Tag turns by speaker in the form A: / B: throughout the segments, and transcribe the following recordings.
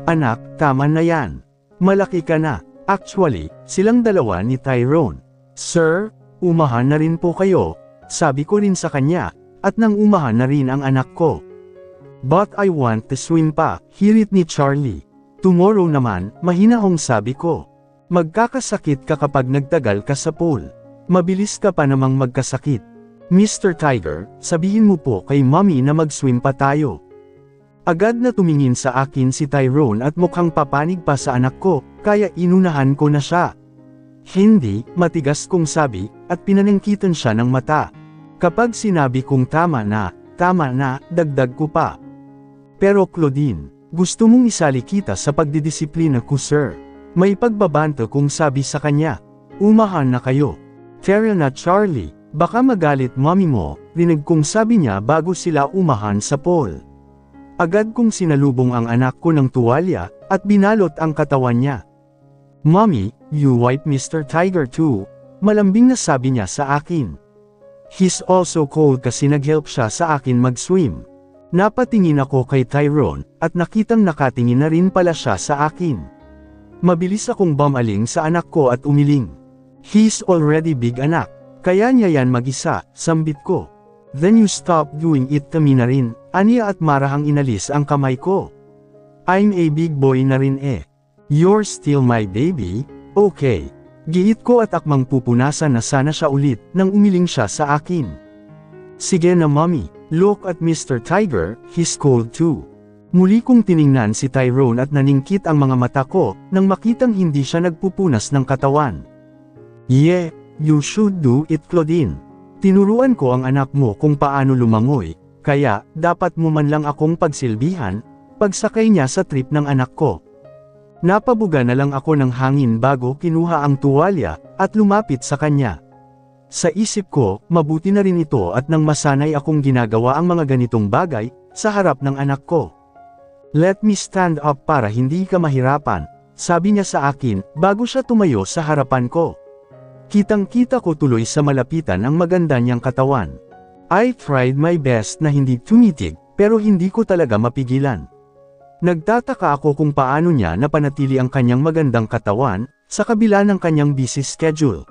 A: Anak, tama na yan. Malaki ka na. Actually, silang dalawa ni Tyrone. Sir, umahan na rin po kayo, sabi ko rin sa kanya, at nang umahan na rin ang anak ko. But I want to swim pa, hirit ni Charlie. Tomorrow naman, mahinahong sabi ko. Magkakasakit ka kapag nagtagal ka sa pool. Mabilis ka pa namang magkasakit. Mr. Tiger, sabihin mo po kay mommy na mag-swim pa tayo. Agad na tumingin sa akin si Tyrone at mukhang papanig pa sa anak ko, kaya inunahan ko na siya. Hindi, matigas kong sabi, at pinanangkitan siya ng mata. Kapag sinabi kong tama na, dagdag ko pa. Pero Claudine, gusto mong isali kita sa pagdidisiplina ko sir. May pagbabanto kong sabi sa kanya. Umahan na kayo. Tara na Charlie, baka magalit mommy mo, rinig kong sabi niya bago sila umahan sa pool. Agad kong sinalubong ang anak ko ng tuwalya, at binalot ang katawan niya. Mommy, you wipe Mr. Tiger too, malambing na sabi niya sa akin. He's also cold kasi nag-help siya sa akin mag-swim. Napatingin ako kay Tyrone, at nakitang nakatingin na rin pala siya sa akin. Mabilis akong bumaling sa anak ko at umiling. He's already big anak, kaya niya yan mag-isa, sambit ko. Then you stop doing it kami na rin, aniya at marahang inalis ang kamay ko. I'm a big boy na rin eh. You're still my baby, okay. Giit ko at akmang pupunasan na sana siya ulit, nang umiling siya sa akin. Sige na mommy, look at Mr. Tiger, he's cold too. Muli kong tiningnan si Tyrone at naningkit ang mga mata ko, nang makitang hindi siya nagpupunas ng katawan. Yeah, you should do it Claudine. Tinuruan ko ang anak mo kung paano lumangoy, kaya, dapat mo man lang akong pagsilbihan, pagsakay niya sa trip ng anak ko. Napabuga na lang ako ng hangin bago kinuha ang tuwalya, at lumapit sa kanya. Sa isip ko, mabuti na rin ito at nang masanay akong ginagawa ang mga ganitong bagay, sa harap ng anak ko. Let me stand up para hindi ka mahirapan, sabi niya sa akin, bago siya tumayo sa harapan ko. Kitang-kita ko tuloy sa malapitan ang maganda niyang katawan. I tried my best na hindi tumitig, pero hindi ko talaga mapigilan. Nagtataka ako kung paano niya napanatili ang kanyang magandang katawan, sa kabila ng kanyang busy schedule.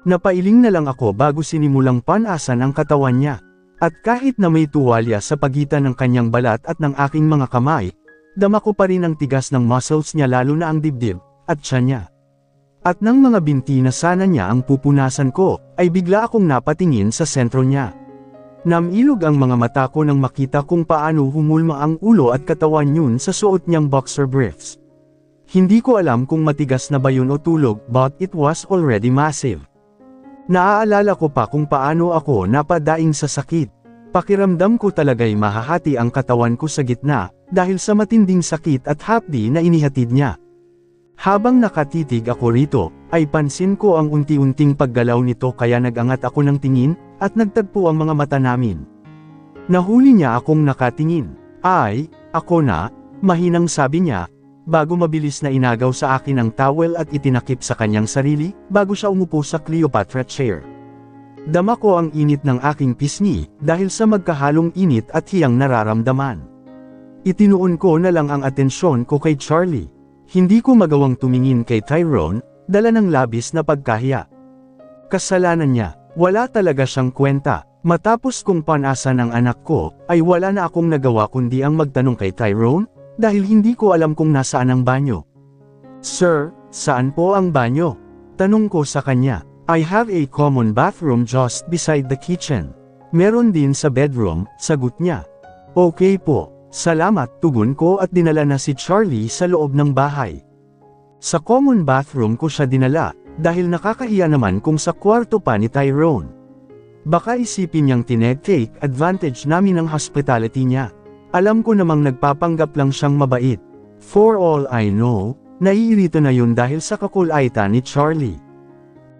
A: Napailing na lang ako bago sinimulang panasan ang katawan niya. At kahit na may tuwalya sa pagitan ng kanyang balat at ng aking mga kamay, dama ko pa rin ang tigas ng muscles niya lalo na ang dibdib, at tiyan niya. At nang mga binti na sana niya ang pupunasan ko, ay bigla akong napatingin sa sentro niya. Namilog ang mga mata ko nang makita kung paano humulma ang ulo at katawan yun sa suot niyang boxer briefs. Hindi ko alam kung matigas na ba yun o tulog, but it was already massive. Naaalala ko pa kung paano ako napadaing sa sakit. Pakiramdam ko talaga'y mahahati ang katawan ko sa gitna, dahil sa matinding sakit at hapdi na inihatid niya. Habang nakatitig ako rito, ay pansin ko ang unti-unting paggalaw nito kaya nagangat ako ng tingin, at nagtagpo ang mga mata namin. Nahuli niya akong nakatingin. Ay, ako na, mahinang sabi niya, bago mabilis na inagaw sa akin ang towel at itinakip sa kanyang sarili, bago siya umupo sa Cleopatra chair. Dama ko ang init ng aking pisngi, dahil sa magkahalong init at hiyang nararamdaman. Itinuon ko na lang ang atensyon ko kay Charlie. Hindi ko magawang tumingin kay Tyrone, dala ng labis na pagkahiya. Kasalanan niya, wala talaga siyang kwenta. Matapos kong panasan ang anak ko, ay wala na akong nagawa kundi ang magtanong kay Tyrone, dahil hindi ko alam kung nasaan ang banyo. Sir, saan po ang banyo? Tanong ko sa kanya. I have a common bathroom just beside the kitchen. Meron din sa bedroom, sagot niya. Okay po. Salamat, tugon ko at dinala na si Charlie sa loob ng bahay. Sa common bathroom ko siya dinala, dahil nakakahiya naman kung sa kwarto pa ni Tyrone. Baka isipin niyang tinetake advantage namin ang hospitality niya. Alam ko namang nagpapanggap lang siyang mabait. For all I know, naiirito na yun dahil sa kakulaitan ni Charlie.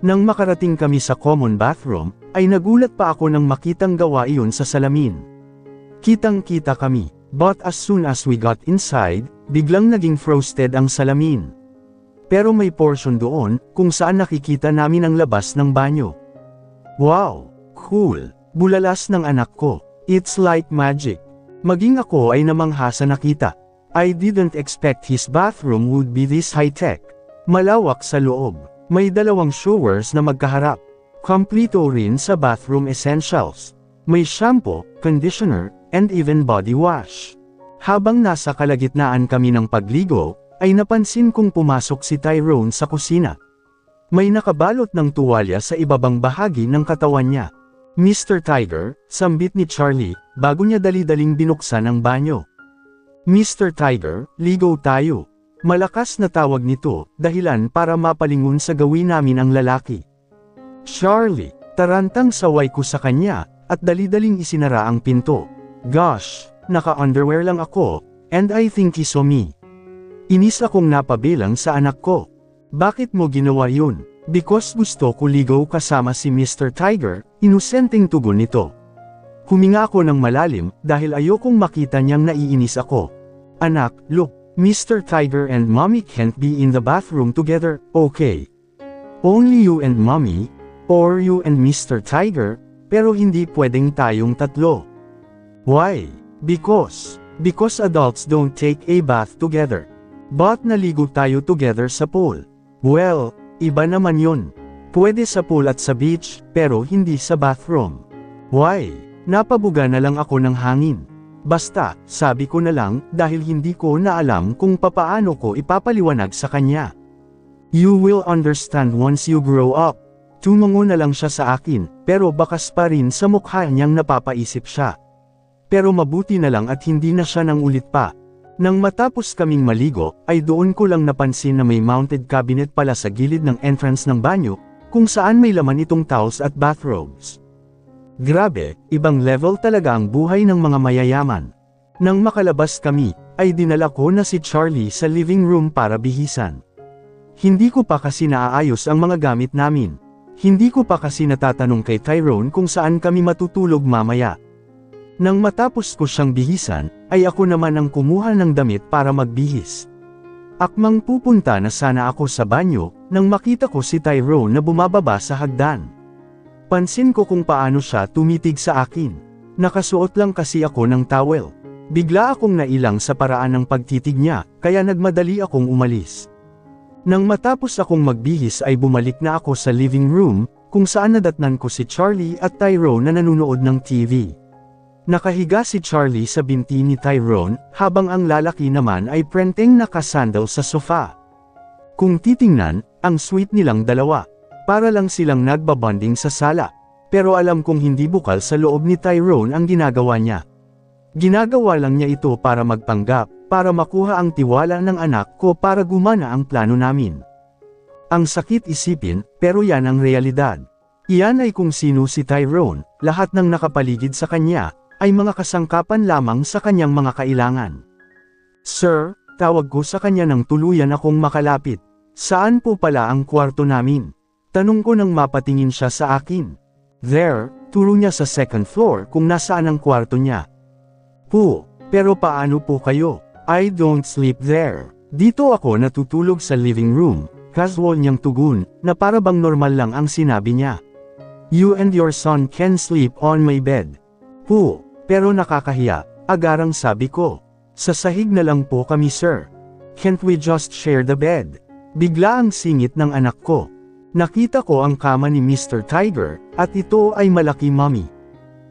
A: Nang makarating kami sa common bathroom, ay nagulat pa ako nang makitang gawa iyon sa salamin. Kitang-kita kami. But as soon as we got inside, biglang naging frosted ang salamin. Pero may portion doon, kung saan nakikita namin ang labas ng banyo. Wow! Cool! Bulalas ng anak ko. It's like magic. Maging ako ay namangha sa nakita. I didn't expect his bathroom would be this high-tech. Malawak sa loob. May dalawang showers na magkaharap. Kompleto rin sa bathroom essentials. May shampoo, conditioner, and even body wash. Habang nasa kalagitnaan kami ng pagligo, ay napansin kong pumasok si Tyrone sa kusina. May nakabalot ng tuwalya sa ibabang bahagi ng katawan niya. Mr. Tiger, sambit ni Charlie, bago niya dali-daling binuksan ang banyo. Mr. Tiger, ligaw tayo. Malakas na tawag nito, dahilan para mapalingon sa gawin namin ang lalaki. Charlie, tarantang saway ko sa kanya, at dali-daling isinara ang pinto. Gosh, naka-underwear lang ako, and I think he saw me. Inis akong napabilang sa anak ko. Bakit mo ginawa yun? Because gusto ko ligaw kasama si Mr. Tiger, inosenteng tugon nito. Huminga ako ng malalim, dahil ayokong makita niyang naiinis ako. Anak, look, Mr. Tiger and Mommy can't be in the bathroom together, okay? Only you and Mommy, or you and Mr. Tiger, pero hindi pwedeng tayong tatlo. Why? Because adults don't take a bath together. But naligo tayo together sa pool. Well, iba naman yun. Pwede sa pool at sa beach, pero hindi sa bathroom. Why? Napabuga na lang ako ng hangin. Basta, sabi ko na lang, dahil hindi ko na alam kung papaano ko ipapaliwanag sa kanya. You will understand once you grow up. Tumungo na lang siya sa akin, pero bakas pa rin sa mukha niyang napapaisip siya. Pero mabuti na lang at hindi na siya nang ulit pa. Nang matapos kaming maligo, ay doon ko lang napansin na may mounted cabinet pala sa gilid ng entrance ng banyo, kung saan may laman itong towels at bathrobes. Grabe, ibang level talaga ang buhay ng mga mayayaman. Nang makalabas kami, ay dinala ko na si Charlie sa living room para bihisan. Hindi ko pa kasi naaayos ang mga gamit namin. Hindi ko pa kasi natatanong kay Tyrone kung saan kami matutulog mamaya. Nang matapos ko siyang bihisan, ay ako naman ang kumuha ng damit para magbihis. Akmang pupunta na sana ako sa banyo, nang makita ko si Tyrone na bumababa sa hagdan. Pansin ko kung paano siya tumitig sa akin. Nakasuot lang kasi ako ng towel. Bigla akong nailang sa paraan ng pagtitig niya, kaya nagmadali akong umalis. Nang matapos akong magbihis ay bumalik na ako sa living room, kung saan nadatnan ko si Charlie at Tyrone na nanonood ng TV. Nakahiga si Charlie sa binti ni Tyrone, habang ang lalaki naman ay prenteng nakasandal sa sofa. Kung titingnan, ang sweet nilang dalawa. Para lang silang nagbabonding sa sala. Pero alam kong hindi bukal sa loob ni Tyrone ang ginagawa niya. Ginagawa lang niya ito para magpanggap, para makuha ang tiwala ng anak ko para gumana ang plano namin. Ang sakit isipin, pero yan ang realidad. Iyan ay kung sino si Tyrone, lahat ng nakapaligid sa kanya, ay mga kasangkapan lamang sa kanyang mga kailangan. Sir, tawag ko sa kanya nang tuluyan akong makalapit. Saan po pala ang kwarto namin? Tanong ko nang mapatingin siya sa akin. There, turo niya sa second floor kung nasaan ang kwarto niya. Po, pero paano po kayo? I don't sleep there. Dito ako natutulog sa living room, casual niyang tugon, na para bang normal lang ang sinabi niya. You and your son can sleep on my bed. Po, pero nakakahiya, agarang sabi ko. Sa sahig na lang po kami sir. Can't we just share the bed? Bigla ang singit ng anak ko. Nakita ko ang kama ni Mr. Tiger, at ito ay malaki mommy.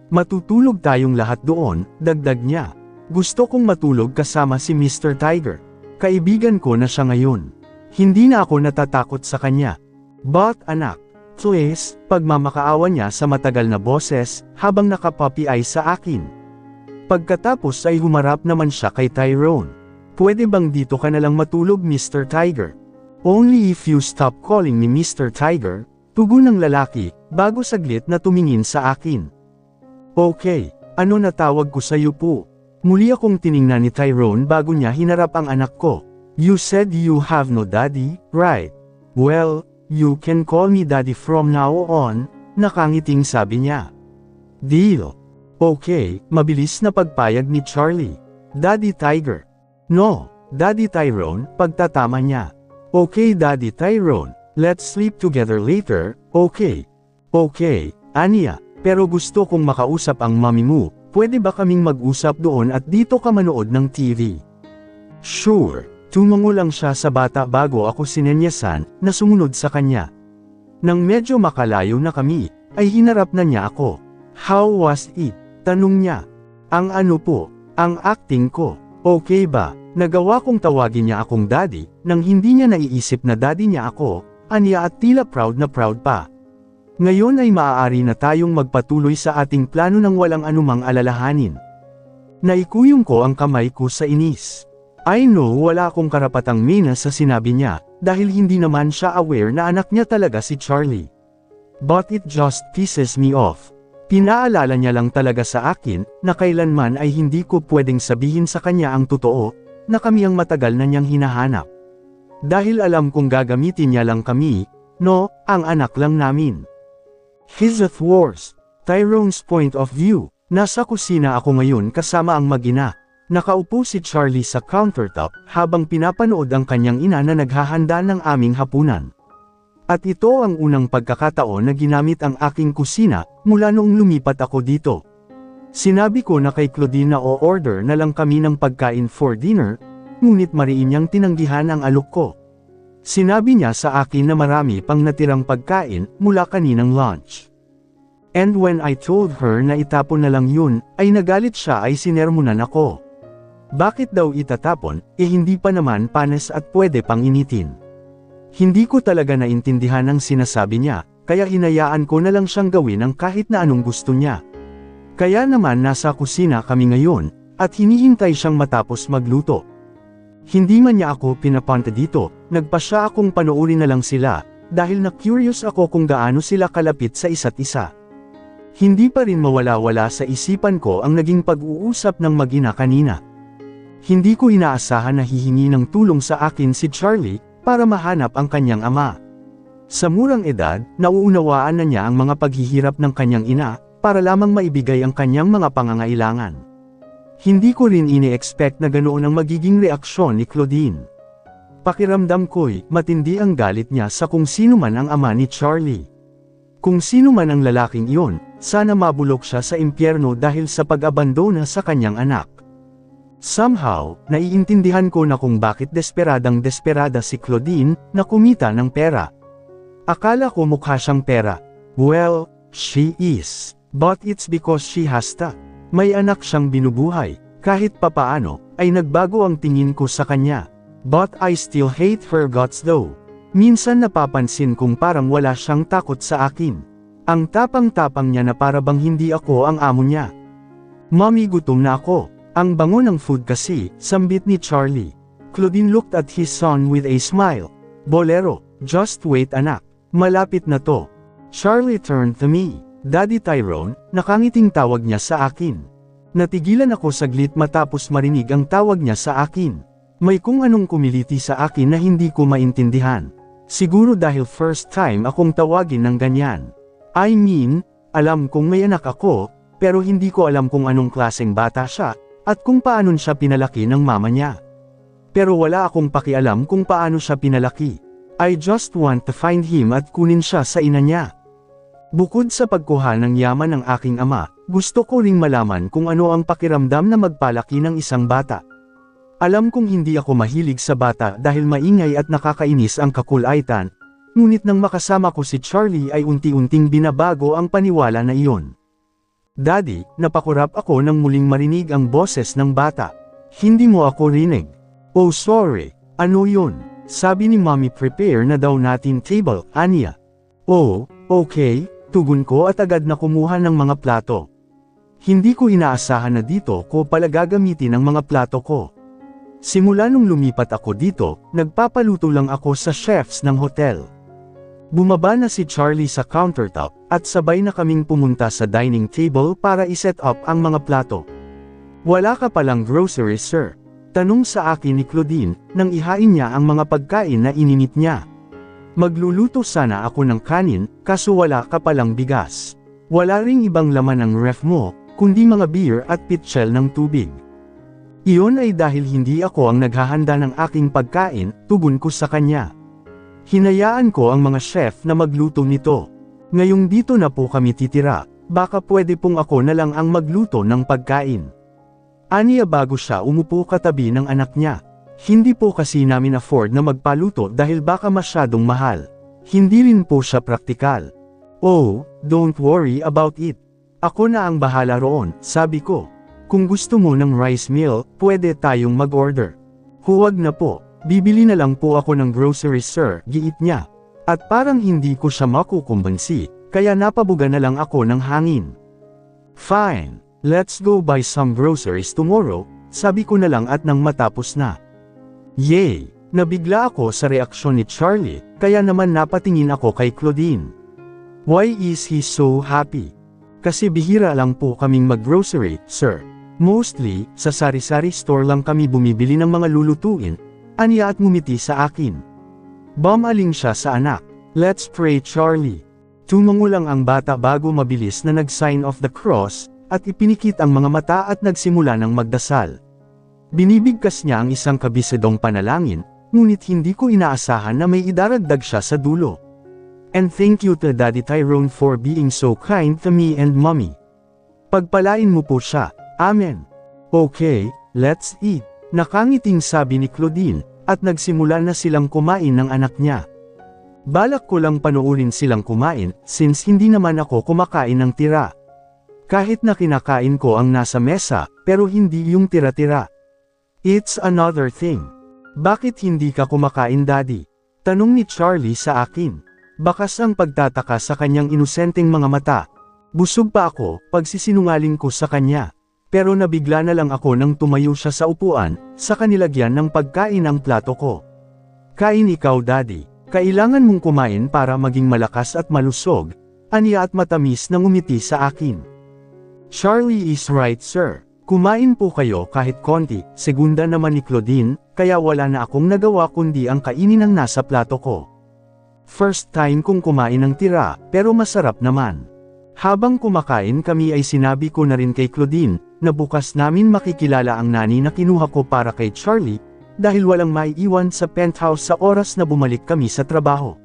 A: Matutulog tayong lahat doon, dagdag niya. Gusto kong matulog kasama si Mr. Tiger. Kaibigan ko na siya ngayon. Hindi na ako natatakot sa kanya. But anak, please, pagmamakaawa niya sa matagal na boses, habang nakapuppy eye sa akin. Pagkatapos ay humarap naman siya kay Tyrone. Pwede bang dito ka na lang matulog Mr. Tiger? Only if you stop calling me Mr. Tiger, tugon ng lalaki, bago saglit na tumingin sa akin. Okay, ano na tawag ko sa iyo po? Muli akong tiningnan ni Tyrone bago niya hinarap ang anak ko. You said you have no daddy, right? Well, you can call me daddy from now on, nakangiting sabi niya. Deal. Okay, mabilis na pagpayag ni Charlie. Daddy Tiger. No, Daddy Tyrone, pagtatama niya. Okay Daddy Tyrone, let's sleep together later, okay? Okay, Anya, pero gusto kong makausap ang mami mo, pwede ba kaming mag-usap doon at dito ka manood ng TV? Sure, tumango lang siya sa bata bago ako sinenyasan na sumunod sa kanya. Nang medyo makalayo na kami, ay hinarap na niya ako. How was it? Tanong niya. Ang ano po, ang acting ko, okay ba? Nagawa kong tawagin niya akong daddy, nang hindi niya naiisip na daddy niya ako, aniya at tila proud na proud pa. Ngayon ay maaari na tayong magpatuloy sa ating plano ng walang anumang alalahanin. Naikuyong ko ang kamay ko sa inis. I know wala akong karapatang mina sa sinabi niya, dahil hindi naman siya aware na anak niya talaga si Charlie. But it just pisses me off. Pinaalala niya lang talaga sa akin, na kailanman ay hindi ko pwedeng sabihin sa kanya ang totoo, na kami ang matagal na niyang hinahanap. Dahil alam kong gagamitin niya lang kami, no, ang anak lang namin. His worst, Tyrone's point of view. Nasa kusina ako ngayon kasama ang mag-ina. Nakaupo si Charlie sa countertop habang pinapanood ang kanyang ina na naghahanda ng aming hapunan. At ito ang unang pagkakataon na ginamit ang aking kusina mula noong lumipat ako dito. Sinabi ko na kay Claudine na o-order na lang kami ng pagkain for dinner, ngunit mariin niyang tinanggihan ang alok ko. Sinabi niya sa akin na marami pang natirang pagkain mula kaninang lunch. And when I told her na itapon na lang yun, ay nagalit siya ay sinermonan ako. Bakit daw itatapon, hindi pa naman panis at pwede pang initin. Hindi ko talaga naintindihan ang sinasabi niya, kaya hinayaan ko na lang siyang gawin ang kahit na anong gusto niya. Kaya naman nasa kusina kami ngayon, at hinihintay siyang matapos magluto. Hindi man niya ako pinapunta dito, nagpasya akong panoorin na lang sila, dahil na curious ako kung gaano sila kalapit sa isa't isa. Hindi pa rin mawala-wala sa isipan ko ang naging pag-uusap ng mag-ina kanina. Hindi ko inaasahan na hihingi ng tulong sa akin si Charlie, para mahanap ang kanyang ama. Sa murang edad, nauunawaan na niya ang mga paghihirap ng kanyang ina, para lamang maibigay ang kanyang mga pangangailangan. Hindi ko rin ini-expect na ganoon ang magiging reaksyon ni Claudine. Pakiramdam ko'y, matindi ang galit niya sa kung sino man ang ama ni Charlie. Kung sino man ang lalaking iyon, sana mabulok siya sa impyerno dahil sa pag-abandona sa kanyang anak. Somehow, naiintindihan ko na kung bakit desperada si Claudine na kumita ng pera. Akala ko mukha siyang pera. Well, she is. But it's because she has to. May anak siyang binubuhay. Kahit papaano, ay nagbago ang tingin ko sa kanya. But I still hate her guts though. Minsan napapansin kong parang wala siyang takot sa akin. Ang tapang-tapang niya na para bang hindi ako ang amo niya. Mommy, gutom na ako. Ang bango ng food kasi, sambit ni Charlie. Claudine looked at his son with a smile. Bolero, just wait anak. Malapit na to. Charlie turned to me. Daddy Tyrone, nakangiting tawag niya sa akin. Natigilan ako saglit matapos marinig ang tawag niya sa akin. May kung anong kumiliti sa akin na hindi ko maintindihan. Siguro dahil first time akong tawagin ng ganyan. I mean, alam kong may anak ako, pero hindi ko alam kung anong klaseng bata siya, at kung paano siya pinalaki ng mama niya. Pero wala akong pakialam kung paano siya pinalaki. I just want to find him at kunin siya sa ina niya. Bukod sa pagkuha ng yaman ng aking ama, gusto ko ring malaman kung ano ang pakiramdam na magpalaki ng isang bata. Alam kong hindi ako mahilig sa bata dahil maingay at nakakainis ang kakulaitan, ngunit nang makasama ko si Charlie ay unti-unting binabago ang paniwala na iyon. Daddy, napakurap ako nang muling marinig ang boses ng bata. Hindi mo ako rinig. Oh sorry, ano yun? Sabi ni Mommy prepare na daw natin table, Anya. Oh, okay, tugon ko at agad na kumuha ng mga plato. Hindi ko inaasahan na dito ko pala gagamitin ang mga plato ko. Simula nung lumipat ako dito, nagpapaluto lang ako sa chefs ng hotel. Bumaba na si Charlie sa countertop, at sabay na kaming pumunta sa dining table para iset up ang mga plato. Wala ka palang groceries sir? Tanong sa akin ni Claudine, nang ihain niya ang mga pagkain na ininit niya. Magluluto sana ako ng kanin, kaso wala ka palang bigas. Wala ring ibang laman ng ref mo, kundi mga beer at pitchel ng tubig. Iyon ay dahil hindi ako ang naghahanda ng aking pagkain, tugon ko sa kanya. Hinayaan ko ang mga chef na magluto nito. Ngayong dito na po kami titira, baka pwede pong ako na lang ang magluto ng pagkain. Aniya bago siya umupo katabi ng anak niya. Hindi po kasi namin afford na magpaluto dahil baka masyadong mahal. Hindi rin po siya praktikal. Oh, don't worry about it. Ako na ang bahala roon, sabi ko. Kung gusto mo ng rice meal, pwede tayong mag-order. Huwag na po, bibili na lang po ako ng groceries sir, giit niya. At parang hindi ko siya makukumbansi, kaya napabuga na lang ako ng hangin. Fine, let's go buy some groceries tomorrow, sabi ko na lang at nang matapos na. Yay! Nabigla ako sa reaksyon ni Charlie, kaya naman napatingin ako kay Claudine. Why is he so happy? Kasi bihira lang po kaming mag-grocery, sir. Mostly, sa sari-sari store lang kami bumibili ng mga lulutuin, aniya at ngumiti sa akin. Bumaling siya sa anak. Let's pray Charlie. Tumango lang ang bata bago mabilis na nag-sign of the cross, at ipinikit ang mga mata at nagsimula ng magdasal. Binibigkas niya ang isang kabisadong panalangin, ngunit hindi ko inaasahan na may idaragdag siya sa dulo. And thank you to Daddy Tyrone for being so kind to me and Mommy. Pagpalain mo po siya, Amen. Okay, let's eat. Nakangiting sabi ni Claudine, at nagsimula na silang kumain ng anak niya. Balak ko lang panoorin silang kumain, since hindi naman ako kumakain ng tira. Kahit na kinakain ko ang nasa mesa, pero hindi yung tira-tira. It's another thing. Bakit hindi ka kumakain daddy? Tanong ni Charlie sa akin. Bakas ang pagtataka sa kanyang inosenteng mga mata. Busog pa ako, pagsisinungaling ko sa kanya. Pero nabigla na lang ako nang tumayo siya sa upuan, sa kanilagyan ng pagkain ang plato ko. Kain ikaw daddy, kailangan mong kumain para maging malakas at malusog, aniya at matamis na ngumiti sa akin. Charlie is right sir. Kumain po kayo kahit konti, segunda naman ni Claudine, kaya wala na akong nagawa kundi ang kainin ang nasa plato ko. First time kong kumain ng tira, pero masarap naman. Habang kumakain kami ay sinabi ko na rin kay Claudine, na bukas namin makikilala ang nani na kinuha ko para kay Charlie, dahil walang maiiwan sa penthouse sa oras na bumalik kami sa trabaho.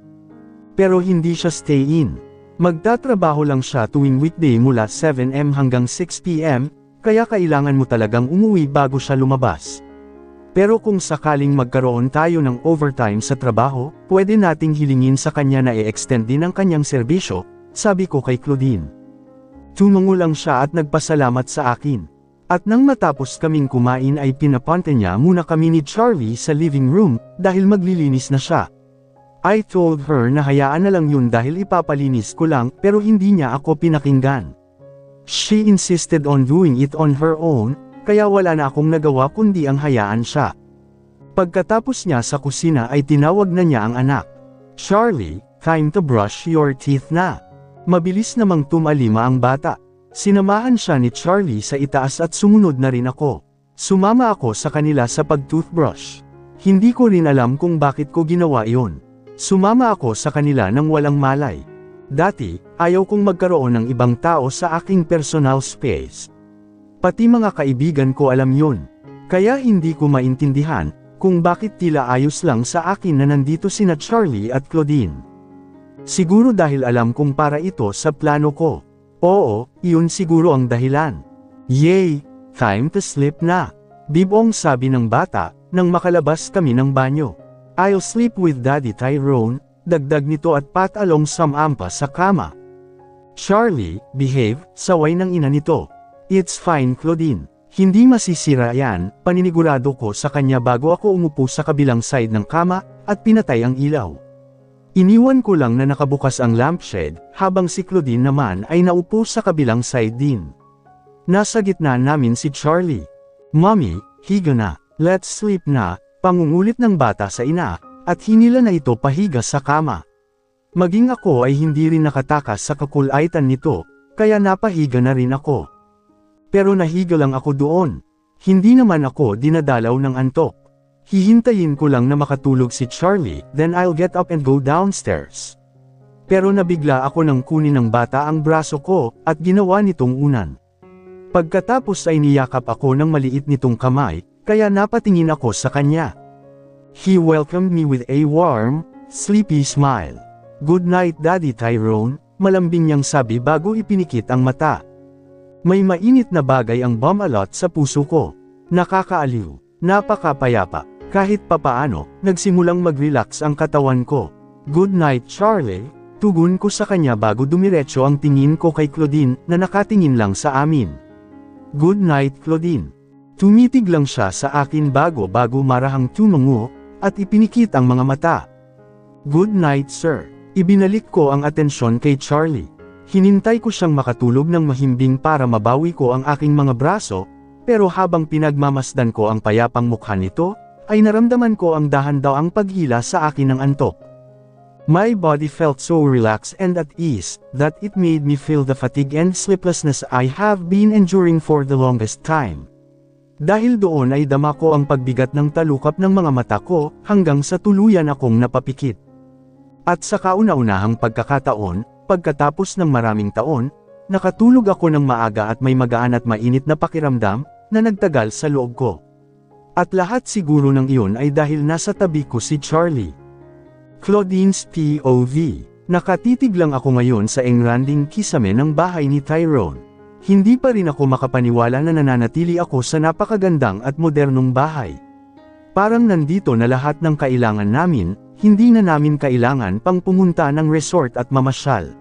A: Pero hindi siya stay-in. Magtatrabaho lang siya tuwing weekday mula 7 am hanggang 6 pm, kaya kailangan mo talagang umuwi bago siya lumabas. Pero kung sakaling magkaroon tayo ng overtime sa trabaho, pwede nating hilingin sa kanya na i-extend din ang kanyang serbisyo, sabi ko kay Claudine. Tumango lang siya at nagpasalamat sa akin. At nang matapos kaming kumain ay pinapante niya muna kami ni Charlie sa living room, dahil maglilinis na siya. I told her na hayaan na lang yun dahil ipapalinis ko lang, pero hindi niya ako pinakinggan. She insisted on doing it on her own, kaya wala na akong nagawa kundi ang hayaan siya. Pagkatapos niya sa kusina ay tinawag na niya ang anak. Charlie, time to brush your teeth na. Mabilis namang tumalima ang bata. Sinamahan siya ni Charlie sa itaas at sumunod na rin ako. Sumama ako sa kanila sa pag-toothbrush. Hindi ko rin alam kung bakit ko ginawa iyon. Sumama ako sa kanila nang walang malay. Dati, ayaw kong magkaroon ng ibang tao sa aking personal space. Pati mga kaibigan ko alam yun. Kaya hindi ko maintindihan, kung bakit tila ayos lang sa akin na nandito sina Charlie at Claudine. Siguro dahil alam kong para ito sa plano ko. Oo, iyon siguro ang dahilan. Yay! Time to sleep na. Bibong sabi ng bata, nang makalabas kami ng banyo. I'll sleep with Daddy Tyrone. Dagdag nito at patalong samampa sa kama. Charlie, behave, saway ng ina nito. It's fine Claudine. Hindi masisira yan, paninigurado ko sa kanya bago ako umupo sa kabilang side ng kama, at pinatay ang ilaw. Iniwan ko lang na nakabukas ang lampshade, habang si Claudine naman ay naupo sa kabilang side din. Nasa gitna namin si Charlie. Mommy, higa na, let's sleep na, pangungulit ng bata sa ina. At hinila na ito pahiga sa kama. Maging ako ay hindi rin nakatakas sa kakulaitan nito, kaya napahiga na rin ako. Pero nahiga lang ako doon. Hindi naman ako dinadalaw ng antok. Hihintayin ko lang na makatulog si Charlie, then I'll get up and go downstairs. Pero nabigla ako nang kunin ng bata ang braso ko, at ginawa nitong unan. Pagkatapos ay niyakap ako ng maliit nitong kamay, kaya napatingin ako sa kanya. He welcomed me with a warm, sleepy smile. Good night Daddy Tyrone, malambing niyang sabi bago ipinikit ang mata. May mainit na bagay ang bumalot sa puso ko. Nakakaaliw, napakapayapa, Kahit papaano, nagsimulang mag-relax ang katawan ko. "Good night, Charlie," tugon ko sa kanya bago dumiretso ang tingin ko kay Claudine na nakatingin lang sa amin. "Good night, Claudine." Tumitig lang siya sa akin bago marahang tumungo, at ipinikit ang mga mata. "Good night, sir." Ibinalik ko ang atensyon kay Charlie. Hinintay ko siyang makatulog ng mahimbing para mabawi ko ang aking mga braso, pero habang pinagmamasdan ko ang payapang mukha nito, ay naramdaman ko ang dahan-daang paghila sa akin ng antok. My body felt so relaxed and at ease, that it made me feel the fatigue and sleeplessness I have been enduring for the longest time. Dahil doon ay dama ko ang pagbigat ng talukap ng mga mata ko, hanggang sa tuluyan akong napapikit. At sa kauna-unahang pagkakataon, pagkatapos ng maraming taon, nakatulog ako ng maaga at may magaan at mainit na pakiramdam, na nagtagal sa loob ko. At lahat siguro ng iyon ay dahil nasa tabi ko si Charlie. Claudine's POV. Nakatitig lang ako ngayon sa engranding kisame ng bahay ni Tyrone. Hindi pa rin ako makapaniwala na nananatili ako sa napakagandang at modernong bahay. Parang nandito na lahat ng kailangan namin, hindi na namin kailangan pang pumunta ng resort at mamasyal.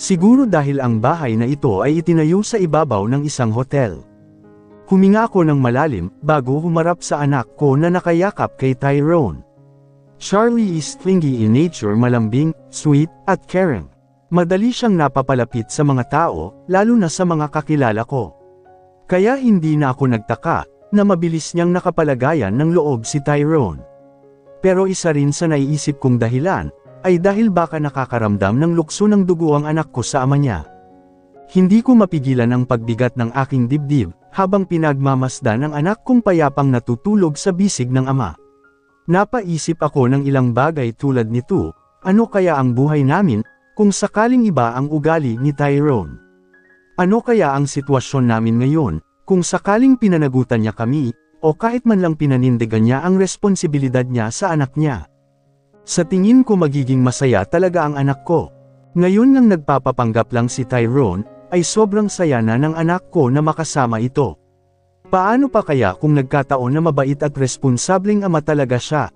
A: Siguro dahil ang bahay na ito ay itinayo sa ibabaw ng isang hotel. Huminga ako ng malalim, bago humarap sa anak ko na nakayakap kay Tyrone. Charlie is clingy in nature, malambing, sweet, at caring. Madali siyang napapalapit sa mga tao, lalo na sa mga kakilala ko. Kaya hindi na ako nagtaka, na mabilis niyang nakapalagayan ng loob si Tyrone. Pero isa rin sa naiisip kong dahilan, ay dahil baka nakakaramdam ng lukso ng dugo ang anak ko sa ama niya. Hindi ko mapigilan ang pagbigat ng aking dibdib, habang pinagmamasdan ng anak kong payapang natutulog sa bisig ng ama. Napaisip ako ng ilang bagay tulad nito, ano kaya ang buhay namin, kung sakaling iba ang ugali ni Tyrone? Ano kaya ang sitwasyon namin ngayon, kung sakaling pinanagutan niya kami, o kahit man lang pinanindigan niya ang responsibilidad niya sa anak niya? Sa tingin ko magiging masaya talaga ang anak ko. Ngayon nang nagpapapanggap lang si Tyrone, ay sobrang saya na ng anak ko na makasama ito. Paano pa kaya kung nagkataon na mabait at responsableng ama talaga siya?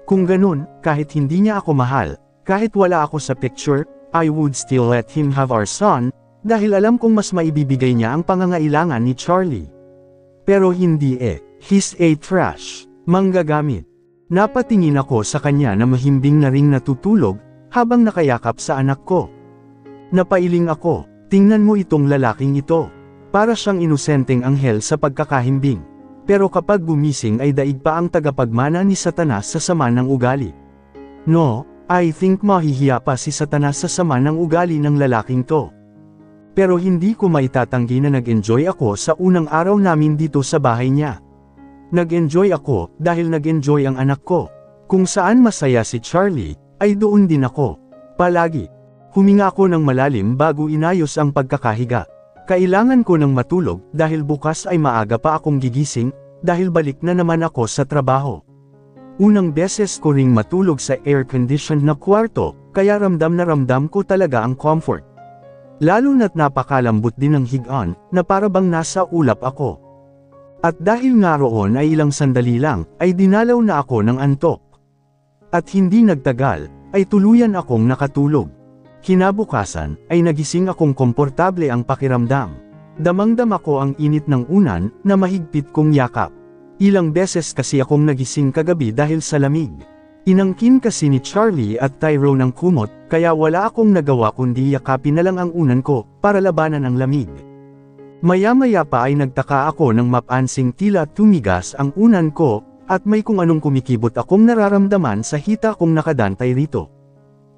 A: Kung ganun, kahit hindi niya ako mahal, kahit wala ako sa picture, I would still let him have our son, dahil alam kong mas maibibigay niya ang pangangailangan ni Charlie. Pero hindi he's a trash, manggagamit. Napatingin ako sa kanya na mahimbing na ring natutulog, habang nakayakap sa anak ko. Napailing ako. Tingnan mo itong lalaking ito. Para siyang inosenteng anghel sa pagkakahimbing. Pero kapag gumising ay daig pa ang tagapagmana ni Satanas sa sama ng ugali. No, I think mahihiya pa si Satanas sa sama ng ugali ng lalaking to. Pero hindi ko maitatanggi na nag-enjoy ako sa unang araw namin dito sa bahay niya. Nag-enjoy ako dahil nag-enjoy ang anak ko. Kung saan masaya si Charlie, ay doon din ako. Palagi. Huminga ako ng malalim bago inayos ang pagkakahiga. Kailangan ko ng matulog dahil bukas ay maaga pa akong gigising, dahil balik na naman ako sa trabaho. Unang beses ko ring matulog sa air-conditioned na kwarto, kaya ramdam na ramdam ko talaga ang comfort. Lalo na't napakalambot din ng higaan, na para bang nasa ulap ako. At dahil nga roon ay ilang sandali lang, ay dinalaw na ako ng antok. At hindi nagtagal, ay tuluyan akong nakatulog. Kinabukasan, ay nagising akong komportable ang pakiramdam. Damang-dama ko ang init ng unan, na mahigpit kong yakap. Ilang beses kasi akong nagising kagabi dahil sa lamig. Inangkin kasi ni Charlie at Tyrone ang kumot, kaya wala akong nagawa kundi yakapin na lang ang unan ko, para labanan ang lamig. Maya-maya pa ay nagtaka ako nang mapansing tila tumigas ang unan ko, at may kung anong kumikibot akong nararamdaman sa hita kong nakadantay rito.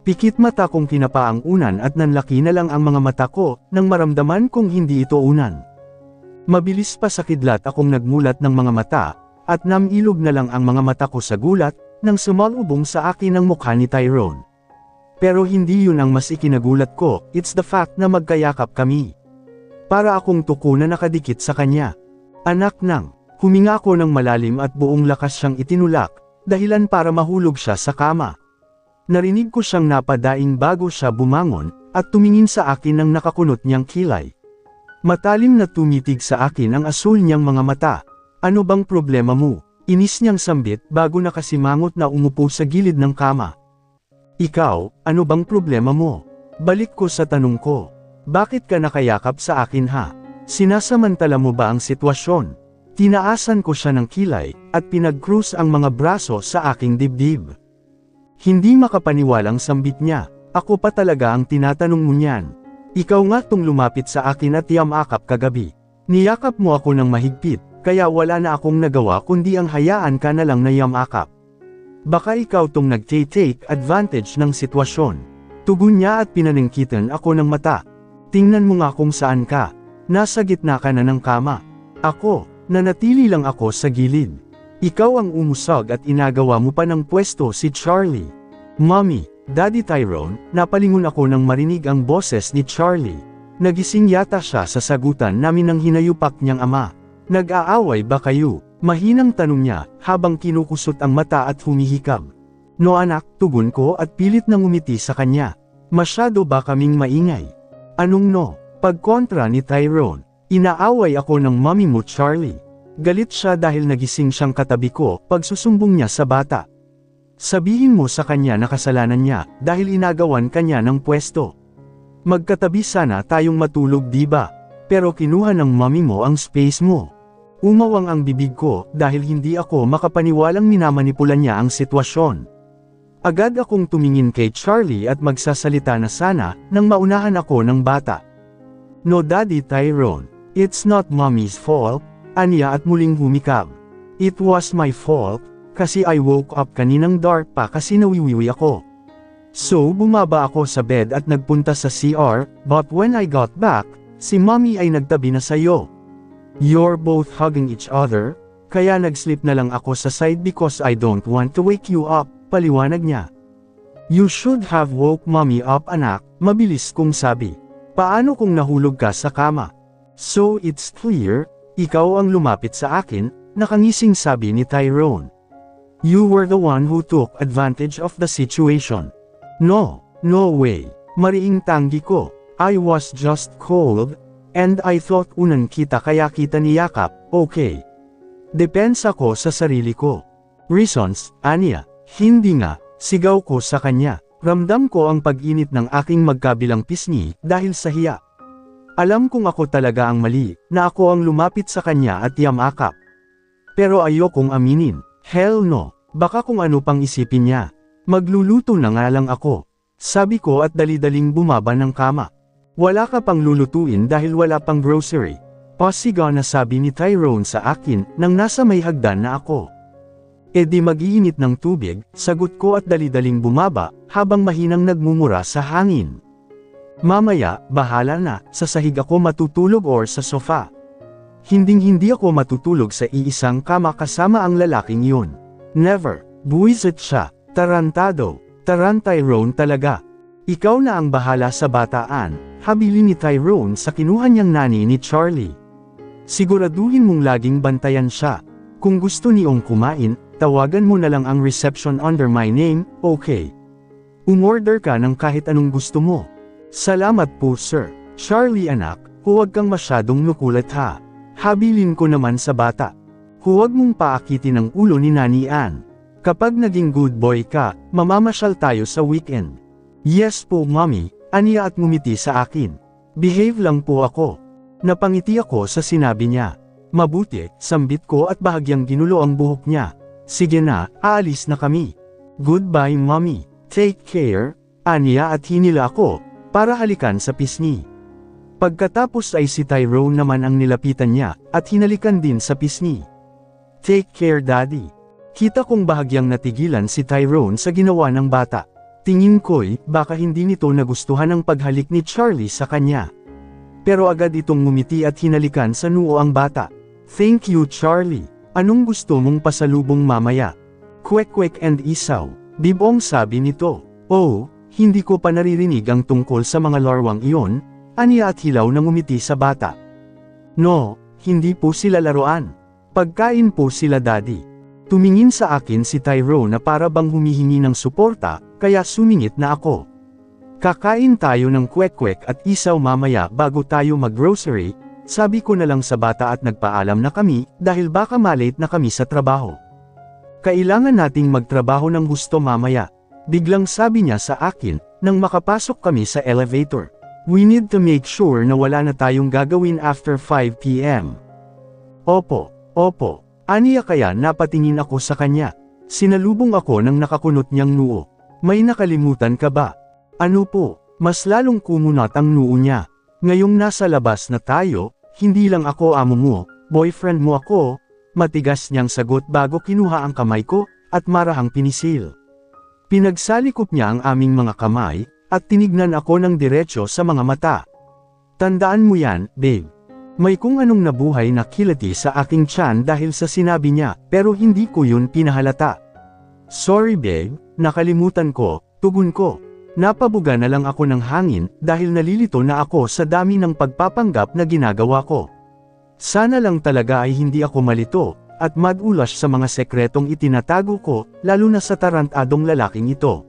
A: Pikit mata kong tinapa ang unan at nanlaki na lang ang mga mata ko, nang maramdaman kong hindi ito unan. Mabilis pa sa kidlat akong nagmulat ng mga mata, at namilog na lang ang mga mata ko sa gulat, nang sumalubong sa akin ang mukha ni Tyrone. Pero hindi yun ang mas ikinagulat ko, it's the fact na magkayakap kami. Para akong tuko na nakadikit sa kanya. Anak nang, huminga ako ng malalim at buong lakas siyang itinulak, dahilan para mahulog siya sa kama. Narinig ko siyang napadaing bago siya bumangon, at tumingin sa akin ng nakakunot niyang kilay. Matalim na tumitig sa akin ang asul niyang mga mata. Ano bang problema mo? Inis niyang sambit bago nakasimangot na umupo sa gilid ng kama. Ikaw, ano bang problema mo? Balik ko sa tanong ko. Bakit ka nakayakap sa akin ha? Sinasamantala mo ba ang sitwasyon? Tinaasan ko siya ng kilay, at pinag-cruise ang mga braso sa aking dibdib. Hindi makapaniwalang sambit niya. Ako pa talaga ang tinatanong mo niyan. Ikaw nga tong lumapit sa akin at yamakap kagabi. Niyakap mo ako ng mahigpit, kaya wala na akong nagawa kundi ang hayaan ka na lang na yamakap. Baka ikaw tong nag-take advantage ng sitwasyon. Tugon niya at pinaningkitan ako ng mata. Tingnan mo nga kung saan ka. Nasa gitna ka na ng kama. Ako, nanatili lang ako sa gilid. Ikaw ang umusog at inagawa mo pa ng pwesto si Charlie. Mommy, Daddy Tyrone, napalingon ako nang marinig ang boses ni Charlie. Nagising yata siya sa sagutan namin ng hinayupak niyang ama. Nag-aaway ba kayo? Mahinang tanong niya, habang kinukusot ang mata at humihikab. No anak, tugon ko at pilit nang umiti sa kanya. Masyado ba kaming maingay? Anong no? Pagkontra ni Tyrone. Inaaway ako ng mommy mo Charlie. Galit siya dahil nagising siyang katabi ko pagsusumbong niya sa bata. Sabihin mo sa kanya na kasalanan niya dahil inagawan kanya ng pwesto. Magkatabi sana tayong matulog diba? Pero kinuha ng mommy mo ang space mo. Umawang ang bibig ko dahil hindi ako makapaniwalang minamanipulan niya ang sitwasyon. Agad akong tumingin kay Charlie at magsasalita na sana nang maunahan ako ng bata. No Daddy Tyrone, it's not mommy's fault, aniya at muling humikab. It was my fault. Kasi I woke up kaninang dark pa kasi nawiwiwi ako. So bumaba ako sa bed at nagpunta sa CR, but when I got back, si mommy ay nagtabi na sayo. You're both hugging each other, kaya nag-sleep na lang ako sa side because I don't want to wake you up, paliwanag niya. You should have woke mommy up anak, mabilis kong sabi. Paano kung nahulog ka sa kama? So it's clear, ikaw ang lumapit sa akin, nakangising sabi ni Tyrone. You were the one who took advantage of the situation. No way. Mariing tanggi ko. I was just cold, and I thought unan kita kaya kita niyakap, okay. Depensa ko sa sarili ko. Reasons, aniya, hindi nga, sigaw ko sa kanya. Ramdam ko ang pag-init ng aking magkabilang pisngi dahil sa hiya. Alam kong ako talaga ang mali, na ako ang lumapit sa kanya at yamakap. Pero ayokong aminin. Hell no. Baka kung ano pang isipin niya. Magluluto na nga lang ako. Sabi ko at dali-daling bumaba ng kama. Wala ka pang lulutuin dahil wala pang grocery. Pasigaw na sabi ni Tyrone sa akin nang nasa may hagdan na ako. E di mag-iinit ng tubig, sagot ko at dali-daling bumaba habang mahinang nagmumura sa hangin. Mamaya, bahala na, sa sahig ako matutulog or sa sofa. Hinding-hindi ako matutulog sa iisang kama kasama ang lalaking yun. Never. Buwisit siya. Tarantado. Tyrone talaga. Ikaw na ang bahala sa bataan, habili ni Tyrone sa kinuha niyang nani ni Charlie. Siguraduhin mong laging bantayan siya. Kung gusto niyong kumain, tawagan mo na lang ang reception under my name, okay? Umorder ka ng kahit anong gusto mo. Salamat po sir. Charlie anak, huwag kang masyadong nukulat ha. Habilin ko naman sa bata. Huwag mong paakitin ang ulo ni Nani Ann. Kapag naging good boy ka, mamamasyal tayo sa weekend. Yes po mommy, aniya at ngumiti sa akin. Behave lang po ako. Napangiti ako sa sinabi niya. Mabuti, sambit ko at bahagyang ginulo ang buhok niya. Sige na, aalis na kami. Goodbye mommy. Take care, aniya at hinila ako, para halikan sa pisngi. Pagkatapos ay si Tyrone naman ang nilapitan niya, at hinalikan din sa pisngi. Take care daddy. Kita kong bahagyang natigilan si Tyrone sa ginawa ng bata. Tingin ko'y, baka hindi nito nagustuhan ang paghalik ni Charlie sa kanya. Pero agad itong ngumiti at hinalikan sa noo ang bata. Thank you Charlie. Anong gusto mong pasalubong mamaya? Kwek-kwek and isaw. Bibong sabi nito. Oh, hindi ko pa naririnig ang tungkol sa mga larwang iyon, aniya at hilaw na ngumiti sa bata. No, hindi po sila laruan. Pagkain po sila daddy. Tumingin sa akin si Tyrone na para bang humihingi ng suporta, kaya sumingit na ako. Kakain tayo ng kwek-kwek at isaw mamaya bago tayo mag-grocery, sabi ko na lang sa bata at nagpaalam na kami dahil baka malate na kami sa trabaho. Kailangan nating magtrabaho ng gusto mamaya. Biglang sabi niya sa akin, nang makapasok kami sa elevator. We need to make sure na wala na tayong gagawin after 5 p.m. Opo, opo. Aniya kaya napatingin ako sa kanya. Sinalubong ako ng nakakunot niyang noo. May nakalimutan ka ba? Ano po? Mas lalong kumunat ang noo niya. Ngayong nasa labas na tayo, hindi lang ako amo mo, boyfriend mo ako. Matigas niyang sagot bago kinuha ang kamay ko, at marahang pinisil. Pinagsalikop niya ang aming mga kamay, at tinignan ako ng diretsyo sa mga mata. Tandaan mo yan, babe. May kung anong nabuhay na kilati sa aking tiyan dahil sa sinabi niya, pero hindi ko yun pinahalata. Sorry babe, nakalimutan ko, tugon ko. Napabuga na lang ako ng hangin dahil nalilito na ako sa dami ng pagpapanggap na ginagawa ko. Sana lang talaga ay hindi ako malito, at madulas sa mga sekretong itinatago ko, lalo na sa tarantadong lalaking ito.